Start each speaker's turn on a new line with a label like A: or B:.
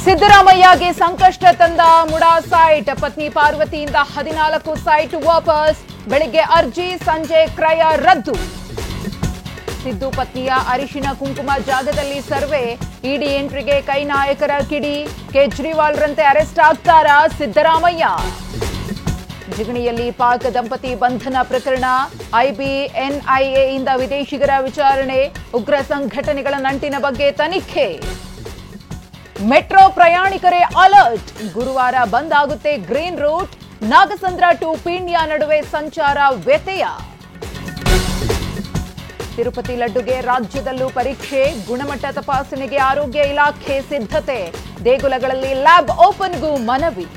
A: ಸಿದ್ದರಾಮಯ್ಯಗೆ ಸಂಕಷ್ಟ ತಂದ ಮುಡಾ ಸೈಟ್. ಪತ್ನಿ ಪಾರ್ವತಿಯಿಂದ 14 ಸೈಟ್ ವಾಪಸ್. ಬೆಳಿಗ್ಗೆ ಅರ್ಜಿ, ಸಂಜೆ ಕ್ರಯ ರದ್ದು. ಸಿದ್ದು ಪತ್ನಿಯ ಅರಿಶಿನ ಕುಂಕುಮ ಜಾಗದಲ್ಲಿ ಸರ್ವೆ. ಇಡಿ ಎಂಟ್ರಿಗೆ ಕೈ ನಾಯಕರ ಕಿಡಿ. ಕೇಜ್ರಿವಾಲ್ರಂತೆ ಅರೆಸ್ಟ್ ಆಗ್ತಾರಾ ಸಿದ್ದರಾಮಯ್ಯ? ಜಿಗಣಿಯಲ್ಲಿ ಪಾಕ್ ದಂಪತಿ ಬಂಧನ ಪ್ರಕರಣ. ಐಬಿ, ಎನ್ಐಎಯಿಂದ ವಿದೇಶಿಗರ ವಿಚಾರಣೆ. ಉಗ್ರ ಸಂಘಟನೆಗಳ ನಂಟಿನ ಬಗ್ಗೆ ತನಿಖೆ. ಮೆಟ್ರೋ ಪ್ರಯಾಣಿಕರೇ ಅಲರ್ಟ್. ಗುರುವಾರ ಬಂದ್ ಆಗುತ್ತೆ green route. Nagasandra to Peenya ನಡುವೆ ಸಂಚಾರ ವ್ಯತ್ಯಯ. ತಿರುಪತಿ ಲಡ್ಡುಗೆ ರಾಜ್ಯದಲ್ಲೂ ಪರೀಕ್ಷೆ. ಗುಣಮಟ್ಟ ತಪಾಸಣೆಗೆ ಆರೋಗ್ಯ ಇಲಾಖೆ ಸಿದ್ಧತೆ. ದೇಗುಲಗಳಲ್ಲಿ ಲ್ಯಾಬ್ ಓಪನ್ಗೂ ಮನವಿ.